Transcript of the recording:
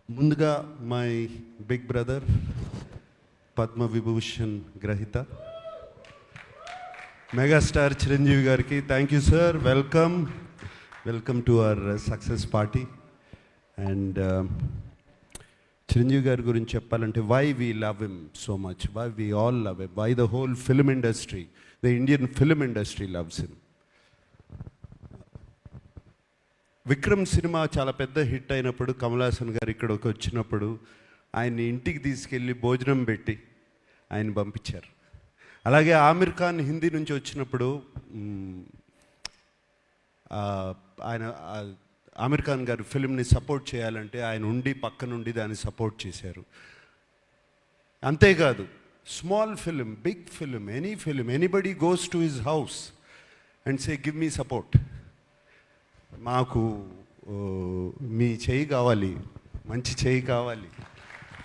ముందుగా my big brother Padma Vibhushan గ్రహీత megastar Chiranjeevi గారికి thank you sir. Welcome to our success party. And Chiranjeevi గారి గురించి చెప్పాలంటే why we love him so much, why we all love him, why the whole film industry, the Indian film industry loves him. Vikram cinema చాలా పెద్ద hit అయినప్పుడు కమల్ హాసన్ గారు ఇక్కడికి వచ్చినప్పుడు ఆయన్ని ఇంటికి తీసుకెళ్ళి భోజనం పెట్టి ఆయన పంపించారు. అలాగే ఆమిర్ ఖాన్ హిందీ నుంచి వచ్చినప్పుడు ఆయన ఆమిర్ ఖాన్ గారు ఫిల్మ్ని సపోర్ట్ చేయాలంటే ఆయన ఉండి పక్క నుండి దాన్ని సపోర్ట్ చేశారు. అంతేకాదు small film, big film, any film, anybody goes to his house and say give me support, మాకు మీ చేయి కావాలి, మంచి చేయి కావాలి.